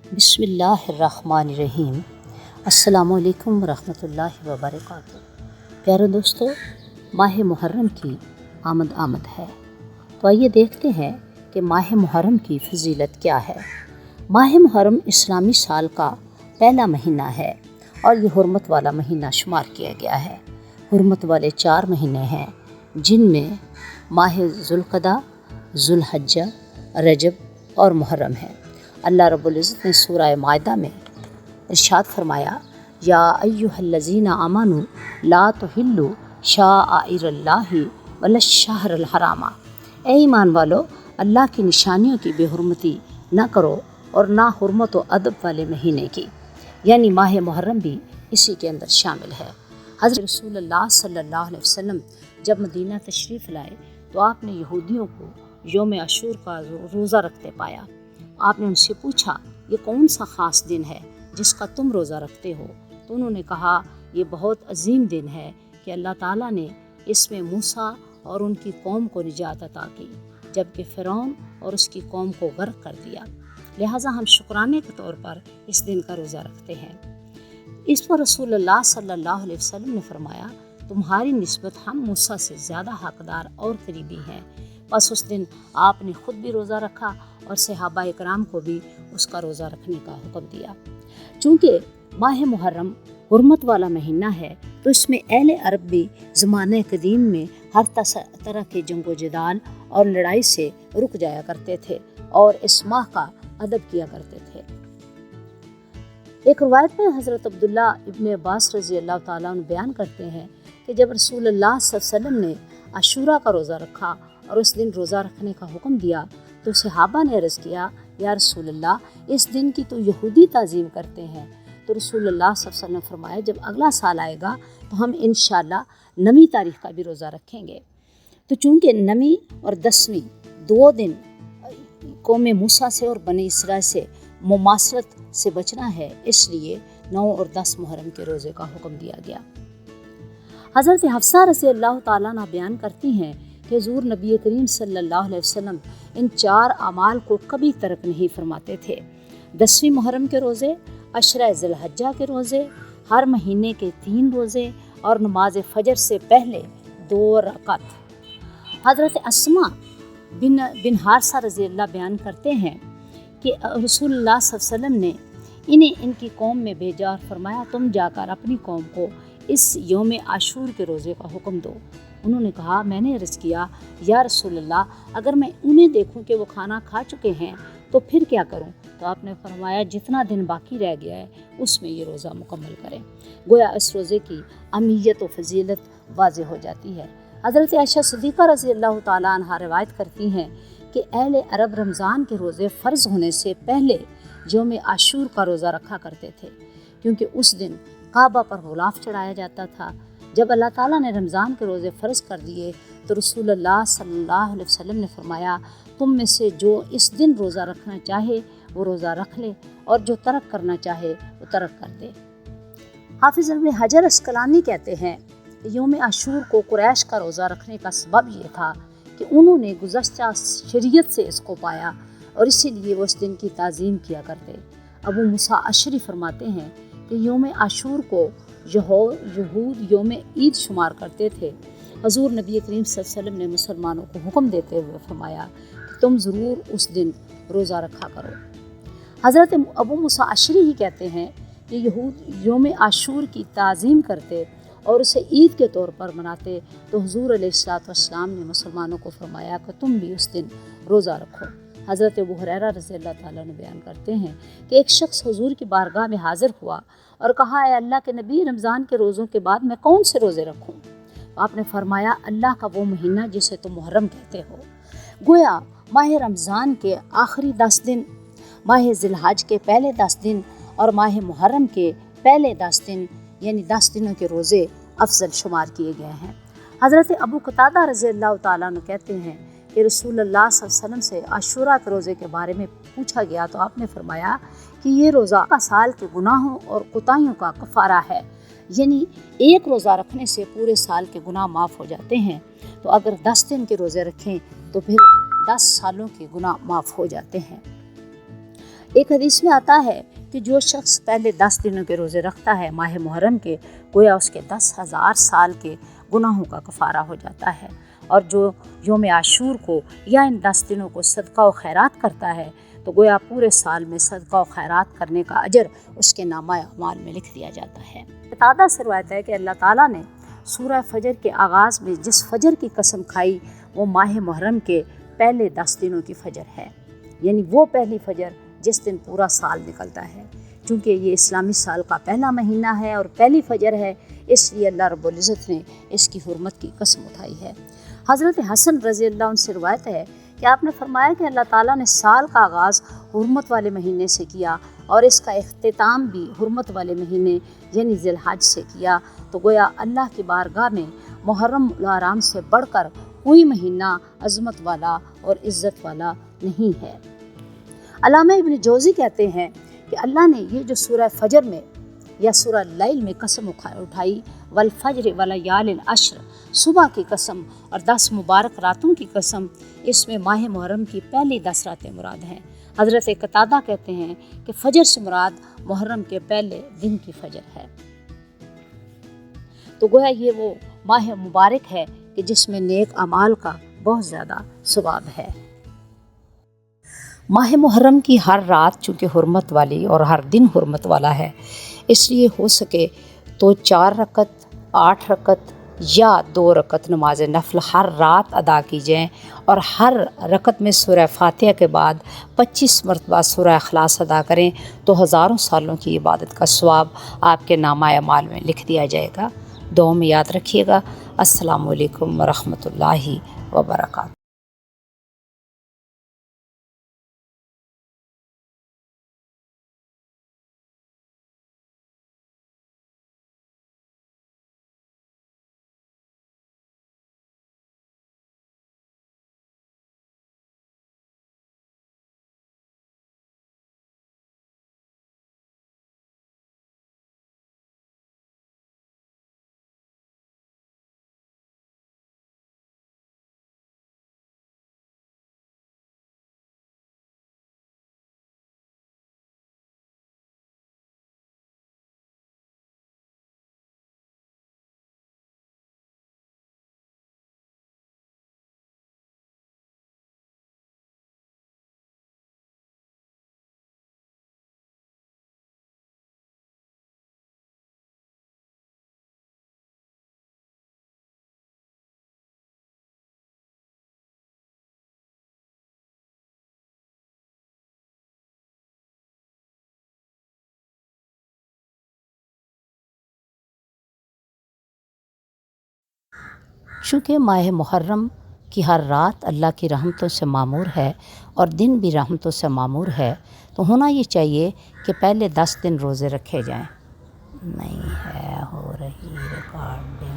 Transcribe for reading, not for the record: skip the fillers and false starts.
बिस्मिल्लाहिर्रहमानिर्रहीम। अस्सलामु अलैकुम वरहमतुल्लाहि वबरकातुहू। प्यारे दोस्तों, माह मुहर्रम की आमद है। तो आइए देखते हैं कि माह मुहर्रम की फजीलत क्या है। माह मुहर्रम इस्लामी साल का पहला महीना है और ये हुर्मत वाला महीना शुमार किया गया है। हुर्मत वाले 4 महीने हैं जिनमें माह ज़ुल्क़दा, ज़ुल्हज्जा, रजब और मुहर्रम है। अल्लाह रब्बुल इज़्ज़त ने सूरह माइदा में इरशाद फरमाया, या अय्युहल्लज़ीना आमनू ला तुहिल्लू शाआइरल्लाहि वलश्शहरल हरामा। ए ईमान वालो, अल्लाह की निशानियों की बेहुरमती न करो और ना हुर्मत व अदब वाले महीने की, यानी माह मुहर्रम भी इसी के अंदर शामिल है। हज़रत रसूलुल्लाह सल्लल्लाहु अलैहि वसल्लम जब मदीना तशरीफ़ लाए तो आपने यहूदियों को यौम आशूर का रोज़ा रखते पाया। आपने उनसे पूछा, ये कौन सा ख़ास दिन है जिसका तुम रोज़ा रखते हो? तो उन्होंने कहा, ये बहुत अजीम दिन है कि अल्लाह ताला ने इसमें मूसा और उनकी कौम को निजात अता की, जबकि फ़िरौन और उसकी कौम को गर्क कर दिया। लिहाजा हम शुक्राने के तौर पर इस दिन का रोज़ा रखते हैं। इस पर रसूलुल्लाह सल्लल्लाहु अलैहि वसल्लम ने फरमाया, तुम्हारी निस्बत हम मूसा से ज़्यादा हकदार और करीबी हैं। बस उस दिन आपने ख़ुद भी रोज़ा रखा और सहाबा इकराम को भी उसका रोज़ा रखने का हुक्म दिया। चूँकि माह मुहर्रम हुर्मत वाला महीना है तो इसमें अहले अरब भी ज़माने कदीम में हर तरह के जंगो जदाल और लड़ाई से रुक जाया करते थे और इस माह का अदब किया करते थे। एक रवायत में हज़रत अब्दुल्ला इब्न अब्बास रज़ी अल्लाह ताला अन्हु बयान करते हैं कि जब रसूलुल्लाह सल्लल्लाहु अलैहि वसल्लम ने आशूरा का रोज़ा रखा और उस दिन रोज़ा रखने का हुक्म दिया तो सहाबा ने अर्ज़ किया, या रसूलुल्लाह, इस दिन की तो यहूदी ताज़ीम करते हैं। तो रसूलुल्लाह सल्लल्लाहु अलैहि वसल्लम फरमाया, जब अगला साल आएगा तो हम इंशाअल्लाह नवी तारीख़ का भी रोज़ा रखेंगे। तो चूँकि नवी और 10वीं 2 दिन कौम मूसा से और बनी इसराइल से मुमासलत से बचना है, इसलिए 9 और 10 मुहर्रम के रोज़े का हुक्म दिया गया। हज़रत हफ्सा रज़ी अल्लाह ताला अन्हा बयान करती हैं कि हुज़ूर नबी करीम सल्लल्लाहु अलैहि वसल्लम इन 4 अमाल को कभी तर्क नहीं फरमाते थे। 10वीं मुहर्रम के रोज़े, अशरा ज़ुल्हज्जा के रोज़े, हर महीने के 3 रोज़े और नमाज फ़जर से पहले 2 रकात। हज़रत अस्मा बिन हारसा रज़ी अल्लाह बयान करते हैं कि रसूलुल्लाह सल्लल्लाहु अलैहि वसल्लम ने इन्हें इनकी कौम में भेजा और फरमाया, तुम जाकर अपनी कौम को इस यौम आशूर के रोज़े का हुक्म दो। उन्होंने कहा, मैंने अर्ज़ किया, या रसूलल्लाह, अगर मैं उन्हें देखूं कि वो खाना खा चुके हैं तो फिर क्या करूं? तो आपने फरमाया, जितना दिन बाकी रह गया है उसमें ये रोज़ा मुकम्मल करें। गोया इस रोज़े की अहमियत व फजीलत वाज़ेह हो जाती है। हज़रत आयशा सिद्दीक़ा रज़ी अल्लाह ताला अन्हा रिवायत करती हैं कि अहले अरब रमज़ान के रोज़े फ़र्ज़ होने से पहले यौम आशूर का रोज़ा रखा करते थे, क्योंकि उस दिन काबा पर गुलाफ चढ़ाया जाता था। जब अल्लाह ताला ने रमज़ान के रोज़े फ़र्ज़ कर दिए तो रसूलुल्लाह सल्लल्लाहु अलैहि वसल्लम ने फरमाया, तुम में से जो इस दिन रोज़ा रखना चाहे वो रोज़ा रख ले और जो तर्क करना चाहे वो तर्क कर दे। हाफिज़ इब्न हजर अस्क़लानी कहते हैं, यौम आशूर को कुरैश का रोज़ा रखने का सबब ये था कि उन्होंने गुज़श्ता शरीयत से इसको पाया और इसीलिए वो इस दिन की ताज़ीम किया करते। अबू मूसा अशरी फरमाते हैं कि यौम आशूर को यहूद यौम ईद शुमार करते थे। हुज़ूर नबी करीम सल्लल्लाहु अलैहि वसल्लम ने मुसलमानों को हुक्म देते हुए फरमाया कि तुम ज़रूर उस दिन रोज़ा रखा करो। हज़रत अबू मूसा अशरी ही कहते हैं कि यहूद यौम आशूर की ताज़ीम करते और उसे ईद के तौर पर मनाते, तो हुज़ूर अलैहिस्सलातु वस्सलाम ने मुसलमानों को फरमाया कि तुम भी उस दिन रोज़ा रखो। हज़रत अबू हुरैरा रज़ी अल्लाह ताला अन्हु बयान करते हैं कि एक शख्स हुज़ूर की बारगाह में हाज़िर हुआ और कहा, ऐ अल्लाह के नबी, रमज़ान के रोज़ों के बाद मैं कौन से रोज़े रखूं? आपने फरमाया, अल्लाह का वो महीना जिसे तुम मुहर्रम कहते हो। गोया माह रमज़ान के आखिरी 10 दिन, माह ज़िलहज के पहले 10 दिन और माह मुहर्रम के पहले 10 दिन, यानी 10 दिनों के रोज़े अफजल शुमार किए गए हैं। हज़रत अबू कतादा रज़ी अल्लाह ताला अन्हु कहते हैं कि रसूलुल्लाह सल्लल्लाहु अलैहि वसल्लम से आशूरा के रोज़े के बारे में पूछा गया तो आपने फरमाया कि ये रोज़ा का साल के गुनाहों और कोताहियों का कफ़ारा है, यानी एक रोज़ा रखने से पूरे साल के गुनाह माफ़ हो जाते हैं। तो अगर 10 दिन के रोज़े रखें तो फिर 10 सालों के गुनाह माफ़ हो जाते हैं। ایک حدیث میں آتا ہے کہ جو شخص پہلے 10 دنوں کے روزے رکھتا ہے ماہ محرم کے، گویا اس کے 10,000 سال کے گناہوں کا کفارہ ہو جاتا ہے، اور جو یوم عاشور کو یا ان 10 دنوں کو صدقہ و خیرات کرتا ہے تو گویا پورے سال میں صدقہ و خیرات کرنے کا اجر اس کے نامہ اعمال میں لکھ دیا جاتا ہے۔ قتادہ سے روایت ہے کہ اللہ تعالیٰ نے سورہ فجر کے آغاز میں جس فجر کی قسم کھائی وہ ماہ محرم کے پہلے 10 دنوں کی فجر ہے، یعنی وہ پہلی فجر جس دن پورا سال نکلتا ہے۔ چونکہ یہ اسلامی سال کا پہلا مہینہ ہے اور پہلی فجر ہے، اس لیے اللہ رب العزت نے اس کی حرمت کی قسم اٹھائی ہے۔ حضرت حسن رضی اللہ عنہ سے روایت ہے کہ آپ نے فرمایا کہ اللہ تعالیٰ نے سال کا آغاز حرمت والے مہینے سے کیا اور اس کا اختتام بھی حرمت والے مہینے یعنی ذی الحج سے کیا، تو گویا اللہ کی بارگاہ میں محرم الحرام سے بڑھ کر کوئی مہینہ عظمت والا اور عزت والا نہیں ہے۔ علامہ ابن جوزی کہتے ہیں کہ اللہ نے یہ جو سورہ فجر میں یا سورہ لیل میں قسم اٹھائی، والفجر ولیال عشر، صبح کی قسم اور 10 مبارک راتوں کی قسم، اس میں ماہ محرم کی پہلی 10 راتیں مراد ہیں۔ حضرت قتادہ کہتے ہیں کہ فجر سے مراد محرم کے پہلے دن کی فجر ہے۔ تو گویا یہ وہ ماہ مبارک ہے کہ جس میں نیک اعمال کا بہت زیادہ ثواب ہے۔ ماہ محرم کی ہر رات چونکہ حرمت والی اور ہر دن حرمت والا ہے، اس لیے ہو سکے تو 4 رکعت، 8 رکعت یا 2 رکعت نماز نفل ہر رات ادا کی جائیں، اور ہر رکعت میں سورہ فاتحہ کے بعد 25 مرتبہ سورہ اخلاص ادا کریں تو ہزاروں سالوں کی عبادت کا ثواب آپ کے نامہ اعمال میں لکھ دیا جائے گا۔ دعا میں یاد رکھیے گا۔ السلام علیکم ورحمۃ اللہ وبرکاتہ۔ چونکہ ماہ محرم کی ہر رات اللہ کی رحمتوں سے معمور ہے اور دن بھی رحمتوں سے معمور ہے، تو ہونا یہ چاہیے کہ پہلے 10 دن روزے رکھے جائیں۔ نہیں ہے ہو رہی ریکارڈنگ۔